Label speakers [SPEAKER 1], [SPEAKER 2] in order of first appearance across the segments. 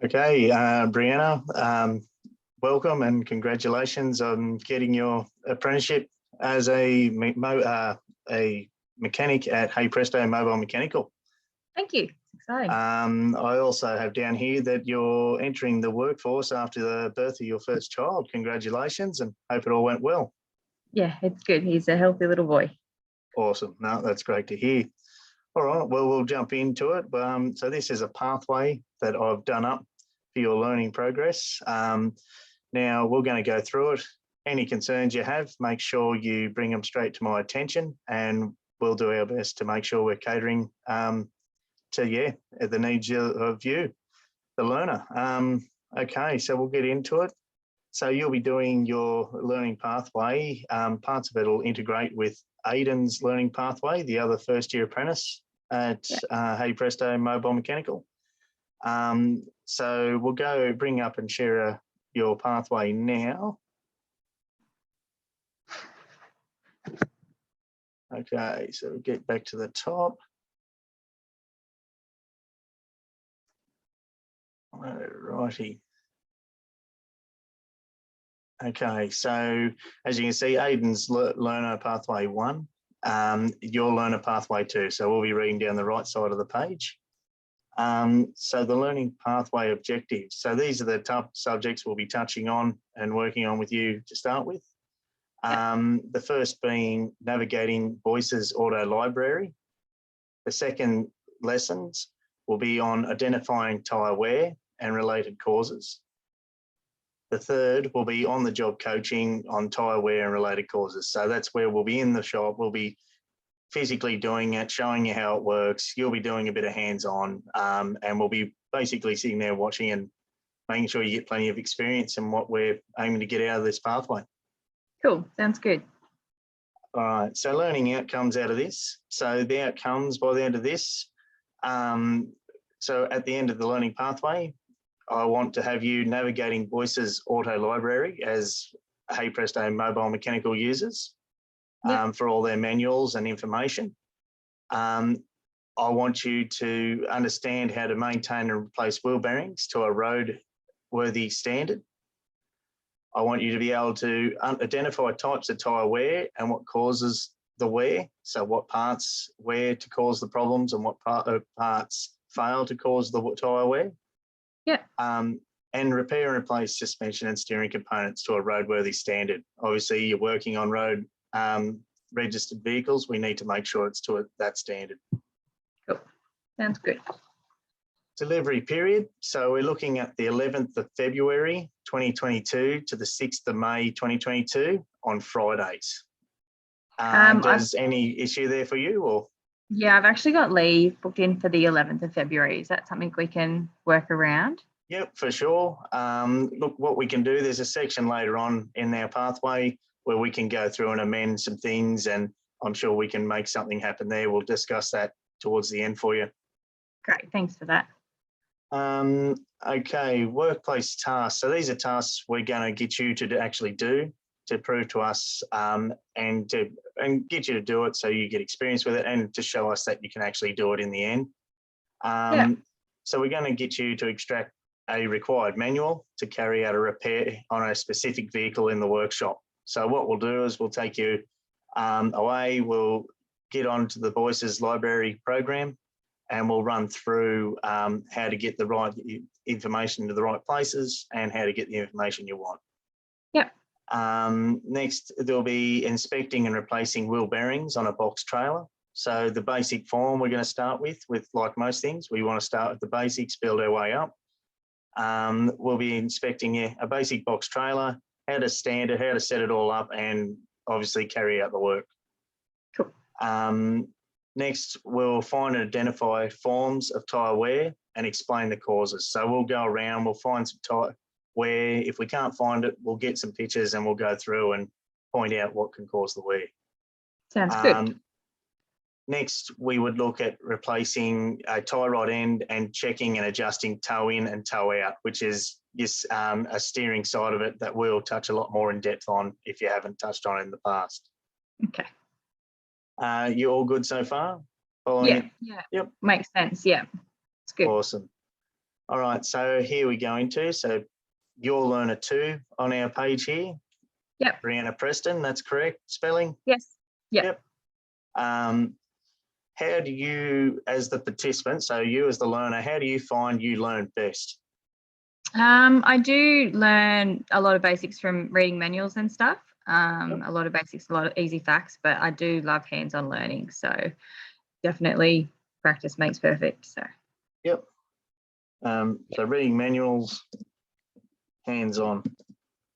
[SPEAKER 1] Okay, Brianna, welcome and congratulations on getting your apprenticeship as a mechanic at Hey Presto Mobile Mechanical.
[SPEAKER 2] Thank you. It's exciting.
[SPEAKER 1] I also have down here that you're entering the workforce after the birth of your first child. Congratulations, and hope it all went well.
[SPEAKER 2] Yeah, it's good. He's a healthy little boy.
[SPEAKER 1] Awesome. No, that's great to hear. All right, well, we'll jump into it. So this is a pathway that I've done up for your learning progress. Now we're going to go through it. Any concerns you have, make sure you bring them straight to my attention, and we'll do our best to make sure we're catering to the needs of you, the learner. Okay, so we'll get into it. So you'll be doing your learning pathway. Parts of it will integrate with Aiden's learning pathway, the other first-year apprentice at Hey Presto Mobile Mechanical. So we'll bring up and share your pathway now. Okay, so we'll get back to the top. Righty. Okay, so as you can see, Aiden's learner pathway 1, your learner pathway 2. So we'll be reading down the right side of the page. So the learning pathway objectives. So these are the top subjects we'll be touching on and working on with you to start with. The first being navigating Voice's auto library. The second lessons will be on identifying tyre wear and related causes. The third will be on-the-job coaching on tyre wear and related causes. So that's where we'll be in the shop. We'll be physically doing it, showing you how it works. You'll be doing a bit of hands-on, and we'll be basically sitting there watching and making sure you get plenty of experience in what we're aiming to get out of this pathway.
[SPEAKER 2] Cool, sounds good.
[SPEAKER 1] All right, so learning outcomes out of this. So the outcomes by the end of this, so at the end of the learning pathway, I want to have you navigating Voice's auto library as Hey Presto Mobile Mechanical users for all their manuals and information. I want you to understand how to maintain and replace wheel bearings to a road-worthy standard. I want you to be able to identify types of tyre wear and what causes the wear. So what parts wear to cause the problems and what parts fail to cause the tyre wear. And repair and replace suspension and steering components to a roadworthy standard. Obviously, you're working on road registered vehicles. We need to make sure it's to that standard.
[SPEAKER 2] Cool, sounds good.
[SPEAKER 1] Delivery period. So we're looking at the 11th of February 2022 to the 6th of May 2022 on Fridays. Does any issue there for you, or?
[SPEAKER 2] Yeah, I've actually got leave booked in for the 11th of February. Is that something we can work around?
[SPEAKER 1] Yep, for sure. Look, what we can do, there's a section later on in our pathway where we can go through and amend some things, and I'm sure we can make something happen there. We'll discuss that towards the end for you.
[SPEAKER 2] Great, thanks for that.
[SPEAKER 1] Okay, workplace tasks. So these are tasks we're going to get you to actually do to prove to us and get you to do it so you get experience with it and to show us that you can actually do it in the end. So we're going to get you to extract a required manual to carry out a repair on a specific vehicle in the workshop. So what we'll do is we'll take you away, we'll get onto the Voices library program, and we'll run through how to get the right information to the right places and how to get the information you want. Next, there'll be inspecting and replacing wheel bearings on a box trailer. So the basic form we're going to start with like most things, we want to start with the basics, build our way up. We'll be inspecting a basic box trailer, how to stand it, how to set it all up, and obviously carry out the work. Cool. Next, we'll find and identify forms of tyre wear and explain the causes. So we'll go around, we'll find some tyre wear. If we can't find it, we'll get some pictures and we'll go through and point out what can cause the wear.
[SPEAKER 2] Sounds good.
[SPEAKER 1] Next, we would look at replacing a tie rod end and checking and adjusting toe in and toe out, which is just a steering side of it that we'll touch a lot more in depth on if you haven't touched on it in the past.
[SPEAKER 2] Okay.
[SPEAKER 1] You all good so far?
[SPEAKER 2] Yeah, yep. Makes sense. Yeah, it's good.
[SPEAKER 1] Awesome. All right, so here we go into, so you're learner 2 on our page here.
[SPEAKER 2] Yep.
[SPEAKER 1] Brianna Preston, that's correct spelling?
[SPEAKER 2] Yes. Yep.
[SPEAKER 1] How do you, as the participant, so you as the learner, how do you find you learn best?
[SPEAKER 2] I do learn a lot of basics from reading manuals and stuff. A lot of basics, a lot of easy facts, but I do love hands-on learning. So definitely practice makes perfect. So.
[SPEAKER 1] Yep. So reading manuals, hands-on.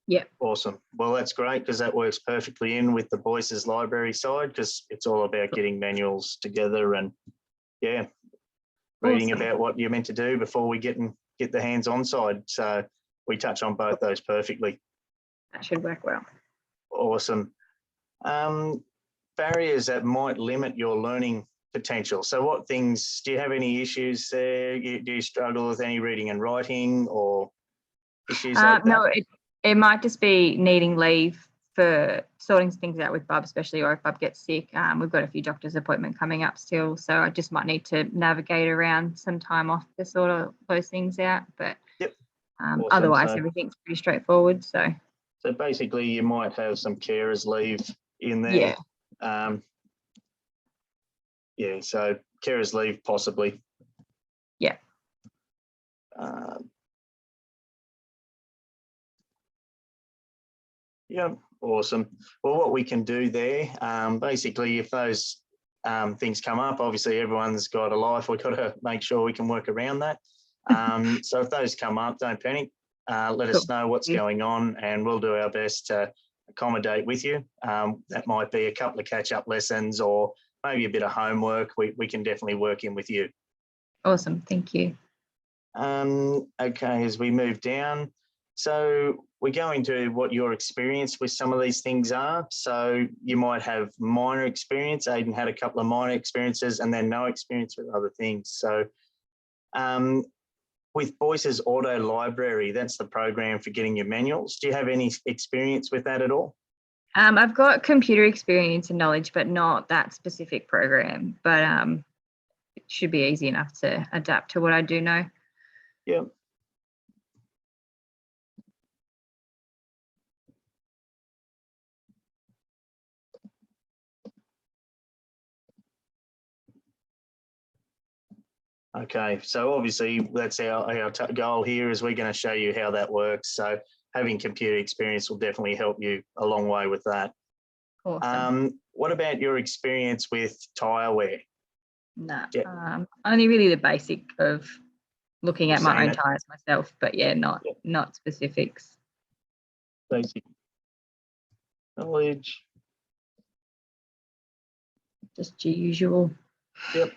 [SPEAKER 2] Yeah.
[SPEAKER 1] Awesome. Well, that's great because that works perfectly in with the Boyce's library side because it's all about getting manuals together and reading about what you're meant to do before we get the hands-on side. So we touch on both those perfectly.
[SPEAKER 2] That should work well.
[SPEAKER 1] Awesome. Barriers that might limit your learning potential. So what things, do you have any issues there? Do you struggle with any reading and writing or issues like that?
[SPEAKER 2] No, it might just be needing leave for sorting things out with Bub, especially, or if Bub gets sick. We've got a few doctor's appointments coming up still, so I just might need to navigate around some time off to sort of those things out. But
[SPEAKER 1] Awesome.
[SPEAKER 2] Otherwise,
[SPEAKER 1] So
[SPEAKER 2] everything's pretty straightforward. So
[SPEAKER 1] basically, you might have some carers leave in there. So carers leave possibly.
[SPEAKER 2] Yeah.
[SPEAKER 1] Awesome. Well, what we can do there, basically, if those things come up, obviously everyone's got a life. We've got to make sure we can work around that. So if those come up, don't panic. Let us know what's going on and we'll do our best to accommodate with you. That might be a couple of catch-up lessons or maybe a bit of homework. We can definitely work in with you.
[SPEAKER 2] Awesome. Thank you.
[SPEAKER 1] Okay, as we move down, so we go into what your experience with some of these things are. So you might have minor experience. Aidan had a couple of minor experiences and then no experience with other things. So with Boyce's Auto Library, that's the program for getting your manuals. Do you have any experience with that at all?
[SPEAKER 2] I've got computer experience and knowledge, but not that specific program. But it should be easy enough to adapt to what I do know.
[SPEAKER 1] Yeah. Okay, so obviously that's our goal here is we're going to show you how that works. So having computer experience will definitely help you a long way with that.
[SPEAKER 2] Awesome.
[SPEAKER 1] What about your experience with tyre wear?
[SPEAKER 2] No, only really the basic of looking at my own tyres myself, but not specifics.
[SPEAKER 1] Basic knowledge.
[SPEAKER 2] Just your usual.
[SPEAKER 1] Yep.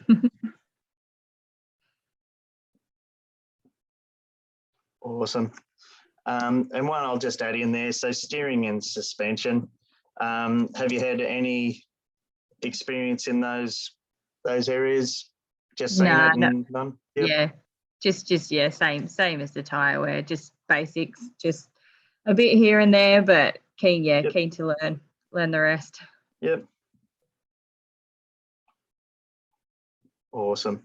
[SPEAKER 1] Awesome. And one I'll just add in there. So steering and suspension. Have you had any experience in those areas? Just seen it and none? Yep.
[SPEAKER 2] Yeah. Just same as the tyre wear, just basics, just a bit here and there, but keen to learn the rest.
[SPEAKER 1] Yep. Awesome.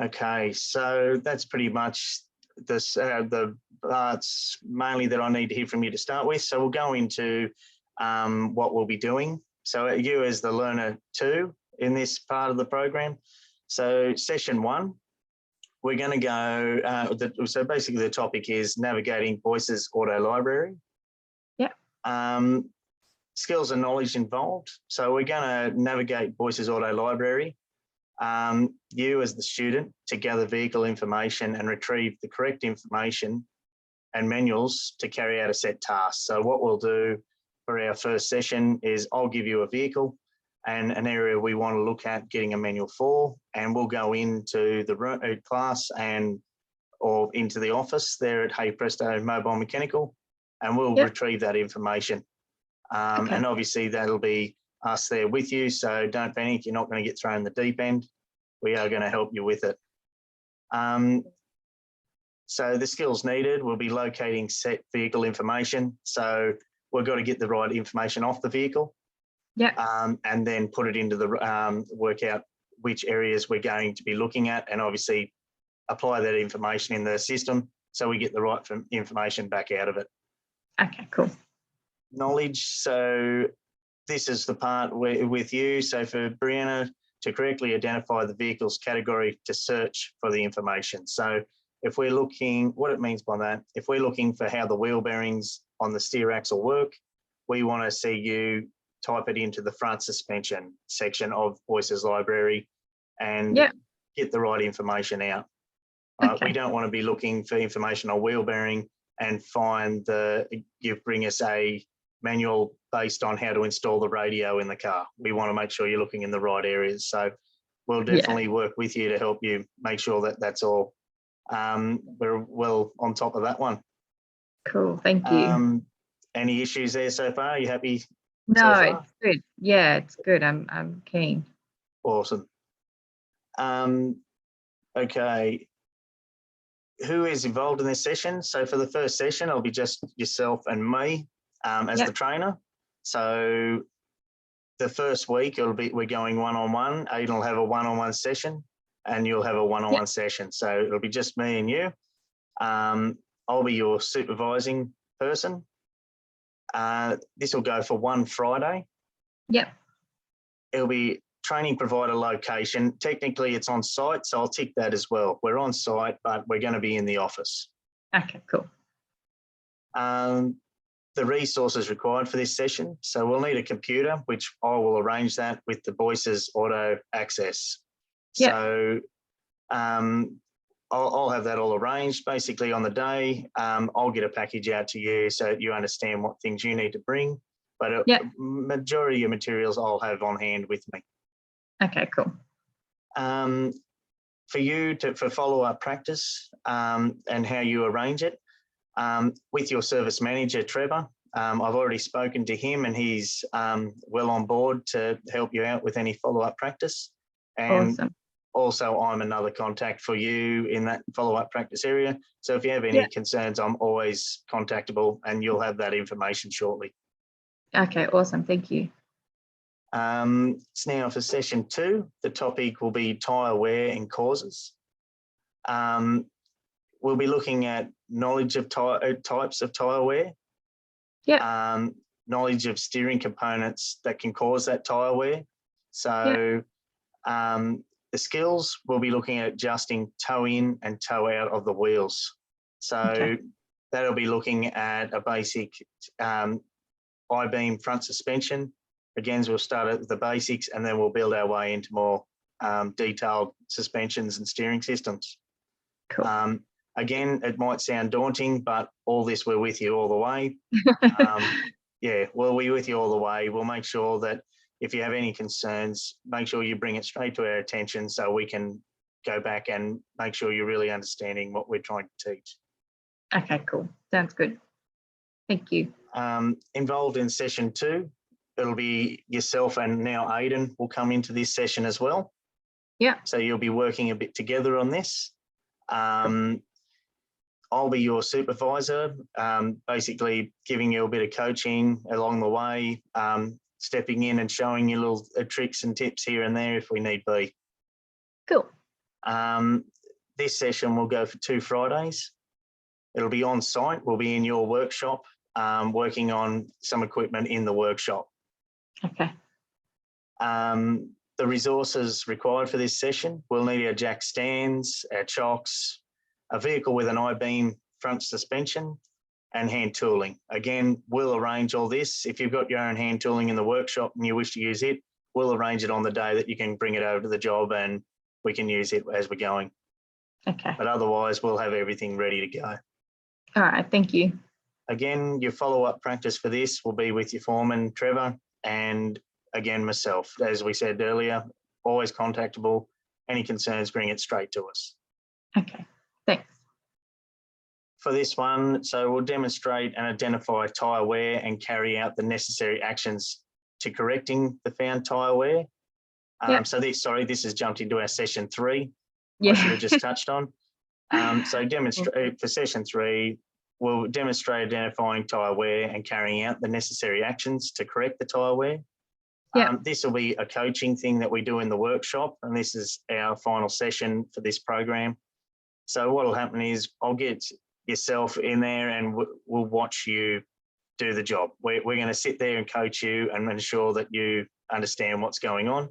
[SPEAKER 1] Okay, so that's pretty much this the parts mainly that I need to hear from you to start with. So we'll go into what we'll be doing. So you as the learner 2 in this part of the program. So session 1, we're going to go, so basically the topic is navigating Boyce's Auto Library.
[SPEAKER 2] Yeah.
[SPEAKER 1] Skills and knowledge involved. So we're going to navigate Boyce's Auto Library. You as the student to gather vehicle information and retrieve the correct information and manuals to carry out a set task. So what we'll do for our first session is I'll give you a vehicle and an area we want to look at getting a manual for, and we'll go into the class or into the office there at Hey Presto Mobile Mechanical, and we'll retrieve that information. And obviously that'll be us there with you, so don't panic, you're not going to get thrown in the deep end. We are going to help you with it. So the skills needed will be locating set vehicle information. So we've got to get the right information off the vehicle. And then put it into the work out which areas we're going to be looking at, and obviously apply that information in the system so we get the right information back out of it.
[SPEAKER 2] Okay, cool.
[SPEAKER 1] Knowledge. So this is the part where, with you. So for Brianna to correctly identify the vehicle's category to search for the information. So if we're looking, what it means by that, if we're looking for how the wheel bearings on the steer axle work, we want to see you type it into the front suspension section of Boyce's library and get the right information out. We don't want to be looking for information on wheel bearing and find you bring us a manual based on how to install the radio in the car. We want to make sure you're looking in the right areas. So we'll definitely work with you to help you make sure that that's all. We're well on top of that one.
[SPEAKER 2] Cool, thank you.
[SPEAKER 1] Any issues there so far? Are you happy?
[SPEAKER 2] No,
[SPEAKER 1] so far?
[SPEAKER 2] It's good. Yeah, it's good. I'm keen.
[SPEAKER 1] Awesome. Okay. Who is involved in this session? So for the first session, it'll be just yourself and me as the trainer. So the first week we're going one-on-one. Aidan will have a one-on-one session and you'll have a one-on-one session. So it'll be just me and you. I'll be your supervising person. This will go for one Friday.
[SPEAKER 2] Yep.
[SPEAKER 1] It'll be training provider location. Technically it's on site, so I'll tick that as well. We're on site, but we're going to be in the office.
[SPEAKER 2] Okay, cool.
[SPEAKER 1] The resources required for this session. So we'll need a computer, which I will arrange that with the Boyce's auto access.
[SPEAKER 2] Yep.
[SPEAKER 1] So I'll have that all arranged basically on the day. I'll get a package out to you so you understand what things you need to bring, but a majority of materials I'll have on hand with me.
[SPEAKER 2] Okay, cool.
[SPEAKER 1] For you for follow-up practice and how you arrange it, with your service manager, Trevor, I've already spoken to him and he's well on board to help you out with any follow-up practice. And
[SPEAKER 2] awesome.
[SPEAKER 1] Also, I'm another contact for you in that follow-up practice area. So if you have any concerns, I'm always contactable and you'll have that information shortly.
[SPEAKER 2] Okay, awesome. Thank you.
[SPEAKER 1] So now for session 2, the topic will be tyre wear and causes. We'll be looking at knowledge of types of tyre wear, knowledge of steering components that can cause that tyre wear. So the skills, we'll be looking at adjusting toe in and toe out of the wheels. So that'll be looking at a basic I-beam front suspension. Again, we'll start at the basics and then we'll build our way into more detailed suspensions and steering systems.
[SPEAKER 2] Cool.
[SPEAKER 1] Again, it might sound daunting, but all this, we're with you all the way. We're with you all the way. We'll make sure that if you have any concerns, make sure you bring it straight to our attention so we can go back and make sure you're really understanding what we're trying to teach.
[SPEAKER 2] Okay, cool. Sounds good. Thank you.
[SPEAKER 1] Involved in session 2, it'll be yourself and now Aidan will come into this session as well.
[SPEAKER 2] Yeah.
[SPEAKER 1] So you'll be working a bit together on this. I'll be your supervisor, basically giving you a bit of coaching along the way, stepping in and showing you little tricks and tips here and there if we need be.
[SPEAKER 2] Cool.
[SPEAKER 1] This session will go for 2 Fridays. It'll be on site. We'll be in your workshop, working on some equipment in the workshop.
[SPEAKER 2] Okay.
[SPEAKER 1] The resources required for this session, we'll need our jack stands, our chocks, a vehicle with an I-beam front suspension, and hand tooling. Again, we'll arrange all this. If you've got your own hand tooling in the workshop and you wish to use it, we'll arrange it on the day that you can bring it over to the job and we can use it as we're going.
[SPEAKER 2] Okay.
[SPEAKER 1] But otherwise, we'll have everything ready to go.
[SPEAKER 2] All right, thank you.
[SPEAKER 1] Again, your follow-up practice for this will be with your foreman, Trevor, and again, myself. As we said earlier, always contactable. Any concerns, bring it straight to us.
[SPEAKER 2] Okay, thanks.
[SPEAKER 1] For this one, so we'll demonstrate and identify tyre wear and carry out the necessary actions to correcting the found tyre wear. So this has jumped into our session 3. I should have just touched on. So demonstrate for session 3, we'll demonstrate identifying tyre wear and carrying out the necessary actions to correct the tyre wear. This will be a coaching thing that we do in the workshop, and this is our final session for this program. So what will happen is I'll get yourself in there and we'll watch you do the job. We're going to sit there and coach you and ensure that you understand what's going on.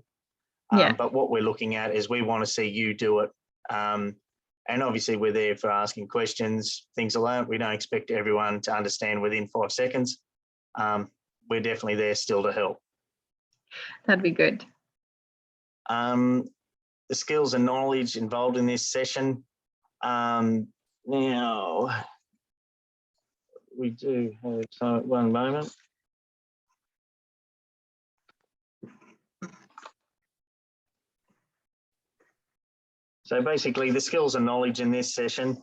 [SPEAKER 1] But what we're looking at is we want to see you do it. And obviously we're there for asking questions, things like that. We don't expect everyone to understand within 5 seconds. We're definitely there still to help.
[SPEAKER 2] That'd be good.
[SPEAKER 1] The skills and knowledge involved in this session. Now, we do have time, one moment. So basically the skills and knowledge in this session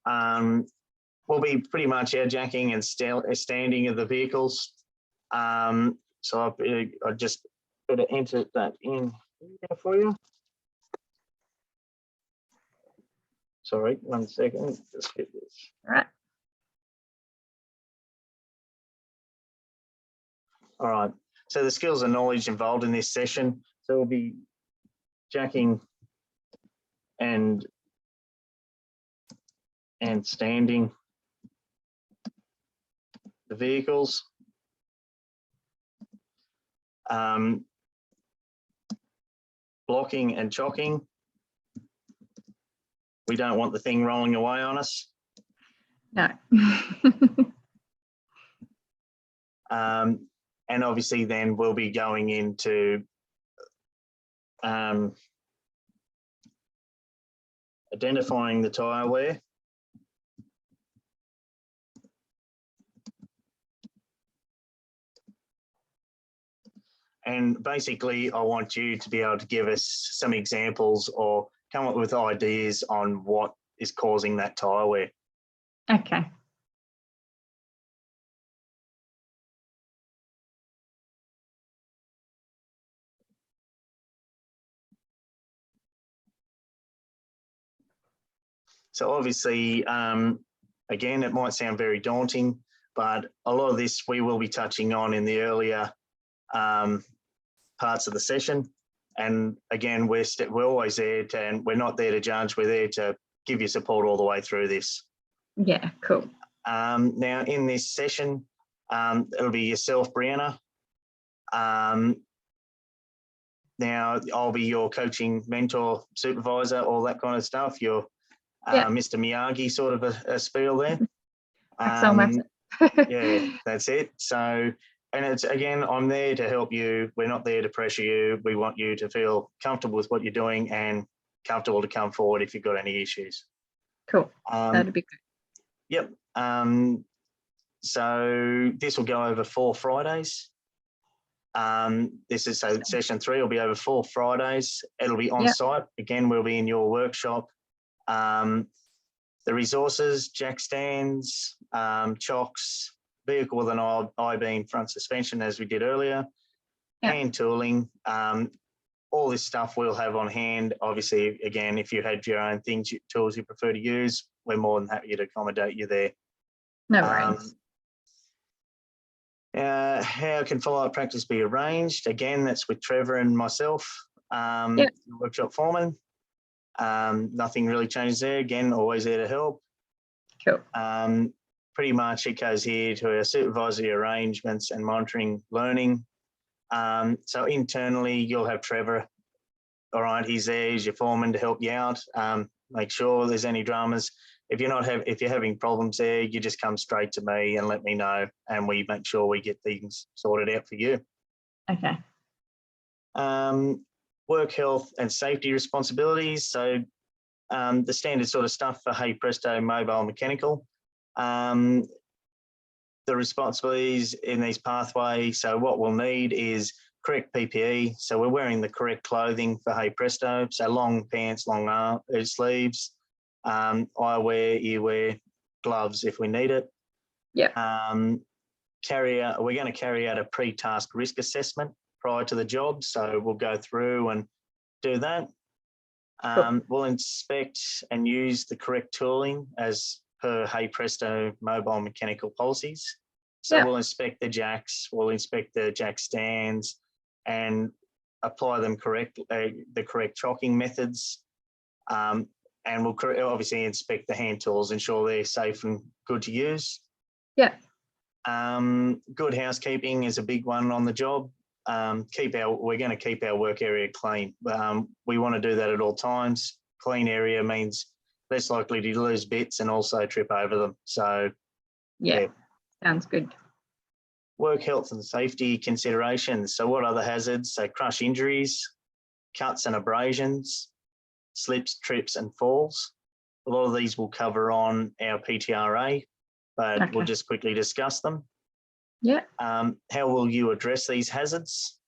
[SPEAKER 1] will be pretty much air jacking and standing of the vehicles. So I just got to enter that in here for you. Sorry, 1 second, just get this.
[SPEAKER 2] All right.
[SPEAKER 1] All right, so the skills and knowledge involved in this session. So we'll be jacking and standing the vehicles. Blocking and chocking. We don't want the thing rolling away on us.
[SPEAKER 2] No.
[SPEAKER 1] And obviously then we'll be going into identifying the tyre wear. And basically I want you to be able to give us some examples or come up with ideas on what is causing that tyre wear.
[SPEAKER 2] Okay.
[SPEAKER 1] So obviously, again, it might sound very daunting, but a lot of this we will be touching on in the earlier parts of the session. And again, we're always there to, and we're not there to judge, we're there to give you support all the way through this.
[SPEAKER 2] Yeah, cool.
[SPEAKER 1] Now in this session, it'll be yourself, Brianna. Now I'll be your coaching mentor, supervisor, all that kind of stuff. You're Mr. Miyagi sort of a spiel there. Yeah, that's it. So, and it's, again, I'm there to help you. We're not there to pressure you. We want you to feel comfortable with what you're doing and comfortable to come forward if you've got any issues.
[SPEAKER 2] Cool. That'd be good.
[SPEAKER 1] Yep. So this will go over 4 Fridays. This is, so session 3 will be over 4 Fridays. It'll be on site. Again, we'll be in your workshop. The resources, jack stands, chocks, vehicle with an I-beam front suspension, as we did earlier, hand tooling, all this stuff we'll have on hand. Obviously, again, if you had your own things, tools you prefer to use, we're more than happy to accommodate you there.
[SPEAKER 2] No worries.
[SPEAKER 1] How can follow-up practice be arranged? Again, that's with Trevor and myself, workshop foreman. Nothing really changes there. Again, always there to help.
[SPEAKER 2] Cool.
[SPEAKER 1] Pretty much it goes here to our supervisory arrangements and monitoring learning. So internally, you'll have Trevor. All right, he's there, he's your foreman to help you out. Make sure there's any dramas. If you're having problems there, you just come straight to me and let me know, and we make sure we get things sorted out for you.
[SPEAKER 2] Okay.
[SPEAKER 1] Work health and safety responsibilities. So the standard sort of stuff for Hey Presto Mobile Mechanical. The responsibilities in these pathways. So what we'll need is correct PPE. So we're wearing the correct clothing for Hey Presto. So long pants, long sleeves, eyewear, earwear, gloves if we need it.
[SPEAKER 2] Yeah.
[SPEAKER 1] We're going to carry out a pre-task risk assessment prior to the job. So we'll go through and do that.
[SPEAKER 2] Cool.
[SPEAKER 1] We'll inspect and use the correct tooling as per Hey Presto Mobile Mechanical policies. So we'll inspect the jacks, we'll inspect the jack stands and apply them the correct chocking methods. and we'll obviously inspect the hand tools, ensure they're safe and good to use.
[SPEAKER 2] Yeah.
[SPEAKER 1] Good housekeeping is a big one on the job. We're going to keep our work area clean. We want to do that at all times. Clean area means less likely to lose bits and also trip over them. So,
[SPEAKER 2] yeah. Sounds good.
[SPEAKER 1] Work health and safety considerations. So what are the hazards? So crush injuries, cuts and abrasions, slips, trips and falls. A lot of these will cover on our PTRA, but we'll just quickly discuss them.
[SPEAKER 2] Yeah.
[SPEAKER 1] How will you address these hazards?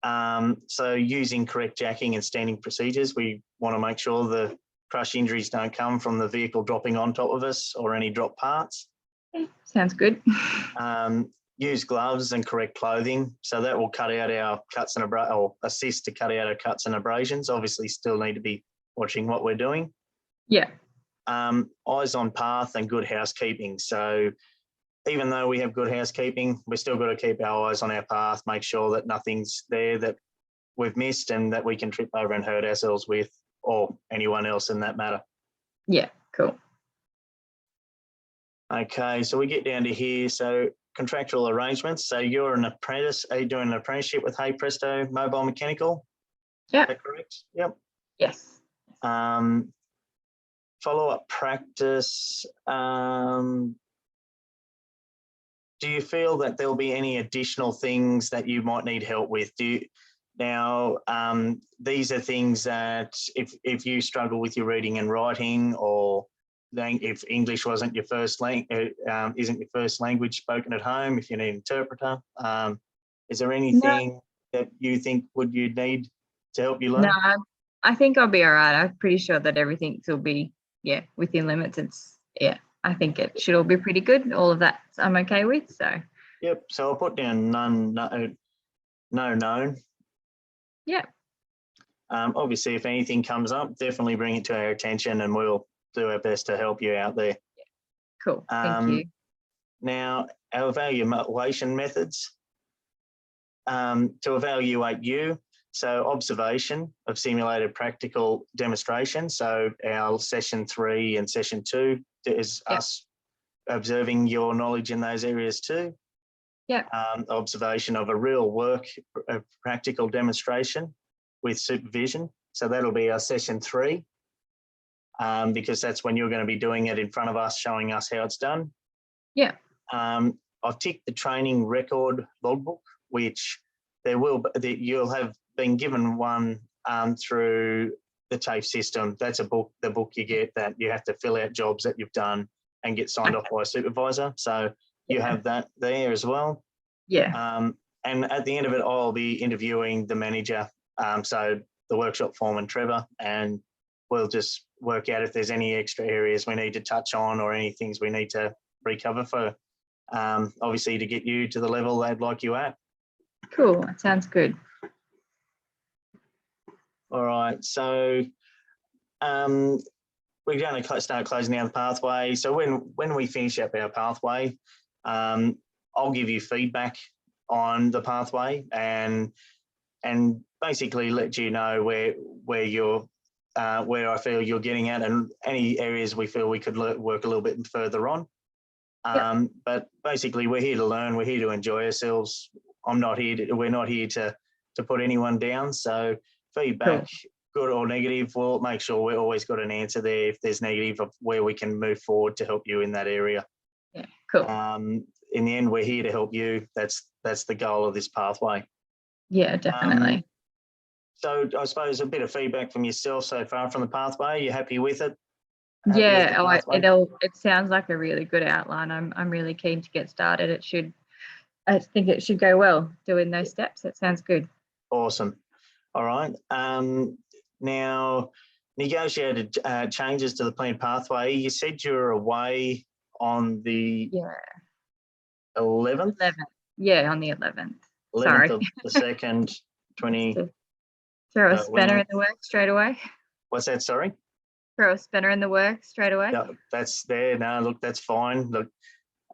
[SPEAKER 1] So using correct jacking and standing procedures, we want to make sure the crush injuries don't come from the vehicle dropping on top of us or any drop parts.
[SPEAKER 2] Sounds good.
[SPEAKER 1] Use gloves and correct clothing. So that will cut out our cuts and or assist to cut out our cuts and abrasions. Obviously still need to be watching what we're doing.
[SPEAKER 2] Yeah.
[SPEAKER 1] Eyes on path and good housekeeping. So even though we have good housekeeping, we're still got to keep our eyes on our path, make sure that nothing's there that we've missed and that we can trip over and hurt ourselves with, or anyone else in that matter.
[SPEAKER 2] Yeah, cool.
[SPEAKER 1] Okay, so we get down to here. So contractual arrangements. So you're an apprentice. Are you doing an apprenticeship with Hey Presto Mobile Mechanical?
[SPEAKER 2] Yeah.
[SPEAKER 1] Is that correct? Yep.
[SPEAKER 2] Yes.
[SPEAKER 1] Follow-up practice. Do you feel that there'll be any additional things that you might need help with? These are things that if you struggle with your reading and writing, or if English wasn't your first isn't your first language spoken at home, if you need an interpreter, is there anything that you think you'd need to help you learn?
[SPEAKER 2] No, I think I'll be all right. I'm pretty sure that everything will be within limits. I think it should all be pretty good. All of that I'm okay with. So.
[SPEAKER 1] Yep. So I'll put down none, no known.
[SPEAKER 2] Yeah.
[SPEAKER 1] Obviously, if anything comes up, definitely bring it to our attention and we'll do our best to help you out there.
[SPEAKER 2] Cool. Thank you.
[SPEAKER 1] Now, our evaluation methods. To evaluate you, so observation of simulated practical demonstration. So our session 3 and session 2 is us observing your knowledge in those areas too.
[SPEAKER 2] Yeah.
[SPEAKER 1] Observation of a real work, a practical demonstration with supervision. So that'll be our session 3, because that's when you're going to be doing it in front of us, showing us how it's done.
[SPEAKER 2] Yeah.
[SPEAKER 1] I've ticked the training record logbook, which you'll have been given one through the TAFE system. That's the book you get that you have to fill out jobs that you've done and get signed off by a supervisor. So you have that there as well.
[SPEAKER 2] Yeah.
[SPEAKER 1] And at the end of it, I'll be interviewing the manager, so the workshop foreman, Trevor, and we'll just work out if there's any extra areas we need to touch on or any things we need to recover for, obviously, to get you to the level they'd like you at.
[SPEAKER 2] Cool. That sounds good.
[SPEAKER 1] All right. So we're going to start closing down the pathway. So when we finish up our pathway, I'll give you feedback on the pathway and basically let you know where you're where I feel you're getting at and any areas we feel we could work a little bit further on. But basically, we're here to learn. We're here to enjoy ourselves. We're not here to put anyone down. So feedback, good or negative, we'll make sure we've always got an answer there if there's negative of where we can move forward to help you in that area.
[SPEAKER 2] Yeah, cool.
[SPEAKER 1] In the end, we're here to help you. That's the goal of this pathway.
[SPEAKER 2] Yeah, definitely.
[SPEAKER 1] So I suppose a bit of feedback from yourself so far from the pathway. You happy with it?
[SPEAKER 2] It sounds like a really good outline. I'm really keen to get started. I think it should go well doing those steps. It sounds good.
[SPEAKER 1] Awesome. All right. Now, negotiated changes to the planned pathway. You said you were away on the 11th?
[SPEAKER 2] 11th. Yeah, on the 11th.
[SPEAKER 1] 11th
[SPEAKER 2] Sorry.
[SPEAKER 1] of the 2nd, 20.
[SPEAKER 2] Throw a spanner in the works straight away.
[SPEAKER 1] What's that, sorry?
[SPEAKER 2] Throw a spanner in the works straight away.
[SPEAKER 1] Yeah, that's there. No, look, that's fine. Look,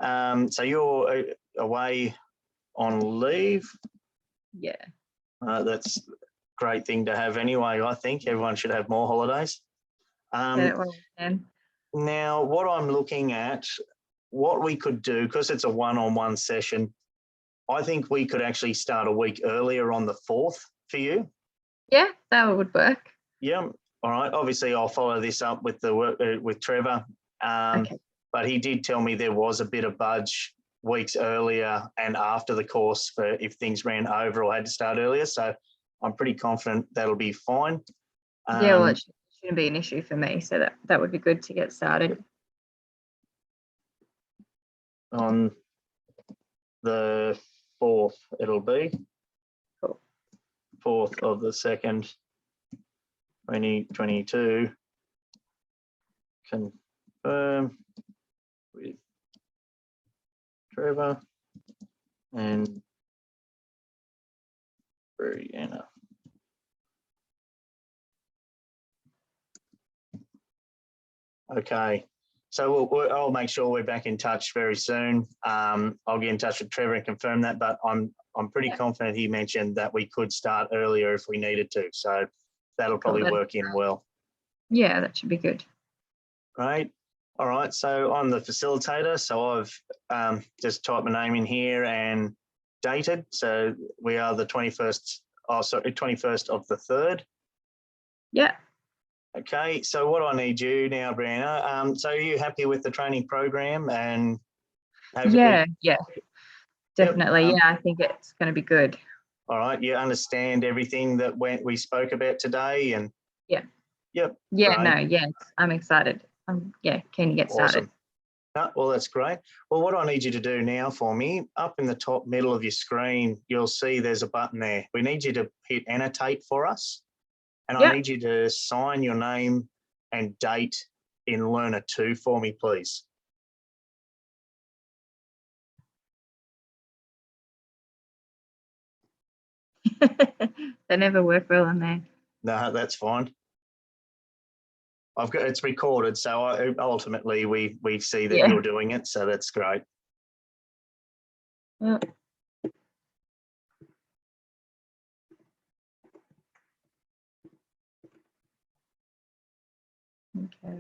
[SPEAKER 1] so you're away on leave.
[SPEAKER 2] Yeah.
[SPEAKER 1] That's a great thing to have anyway. I think everyone should have more holidays.
[SPEAKER 2] Get it while we can.
[SPEAKER 1] Now, what I'm looking at, what we could do, because it's a one-on-one session, I think we could actually start a week earlier on the 4th for you.
[SPEAKER 2] Yeah, that would work.
[SPEAKER 1] Yeah. All right. Obviously, I'll follow this up with the work with Trevor.
[SPEAKER 2] Okay.
[SPEAKER 1] But he did tell me there was a bit of budge weeks earlier and after the course for if things ran over or had to start earlier. So I'm pretty confident that'll be fine.
[SPEAKER 2] Yeah, well, it shouldn't be an issue for me. So that would be good to get started.
[SPEAKER 1] On the 4th, it'll be.
[SPEAKER 2] Cool.
[SPEAKER 1] 4th of the 2nd, 2022. Confirm with Trevor and Brianna. Okay, so I'll make sure we're back in touch very soon. I'll get in touch with Trevor and confirm that, but I'm pretty confident he mentioned that we could start earlier if we needed to. So that'll probably work in well.
[SPEAKER 2] Yeah, that should be good.
[SPEAKER 1] Great. All right, so I'm the facilitator. So I've just typed my name in here and dated. So we are the 21st, 21st of the 3rd.
[SPEAKER 2] Yeah.
[SPEAKER 1] Okay, so what I need you now, Brianna, so are you happy with the training program? And
[SPEAKER 2] Yeah, definitely.
[SPEAKER 1] Yep,
[SPEAKER 2] I think it's going to be good.
[SPEAKER 1] All right, you understand everything that we spoke about today? And
[SPEAKER 2] yeah.
[SPEAKER 1] Yep.
[SPEAKER 2] Yeah,
[SPEAKER 1] great.
[SPEAKER 2] no, yeah, I'm excited. I'm keen to get started.
[SPEAKER 1] Awesome. Well, that's great. Well, what I need you to do now for me, up in the top middle of your screen, you'll see there's a button there. We need you to hit annotate for us. And I need you to sign your name and date in Learner 2 for me, please.
[SPEAKER 2] They never work well on there.
[SPEAKER 1] No, that's fine. It's recorded, so ultimately we see that you're doing it, so that's great.
[SPEAKER 2] Yep. Okay.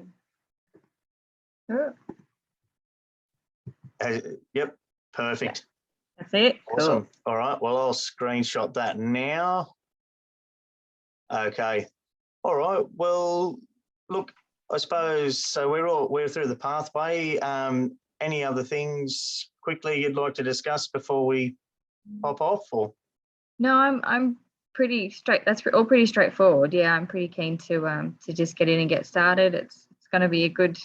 [SPEAKER 2] Oh.
[SPEAKER 1] Yep, perfect.
[SPEAKER 2] That's it.
[SPEAKER 1] Awesome.
[SPEAKER 2] Cool.
[SPEAKER 1] All right, well, I'll screenshot that now. Okay. All right, well, look, I suppose, so we're through the pathway. Any other things quickly you'd like to discuss before we pop off? Or
[SPEAKER 2] no, I'm pretty straight. That's all pretty straightforward. Yeah, I'm pretty keen to just get in and get started. It's going to be a good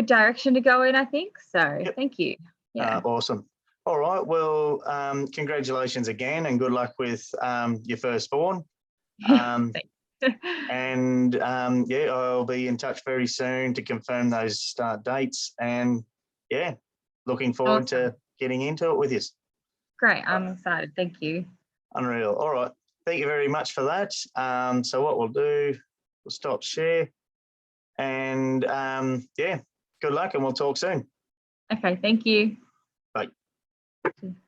[SPEAKER 2] direction to go in, I think. So thank you. Yeah.
[SPEAKER 1] Awesome. All right. Well, congratulations again, and good luck with your firstborn. And I'll be in touch very soon to confirm those start dates. And looking forward to getting into it with you.
[SPEAKER 2] Great. I'm excited. Thank you.
[SPEAKER 1] Unreal. All right. Thank you very much for that. So what we'll do, we'll stop share, and good luck, and we'll talk soon.
[SPEAKER 2] Okay. Thank you.
[SPEAKER 1] Bye.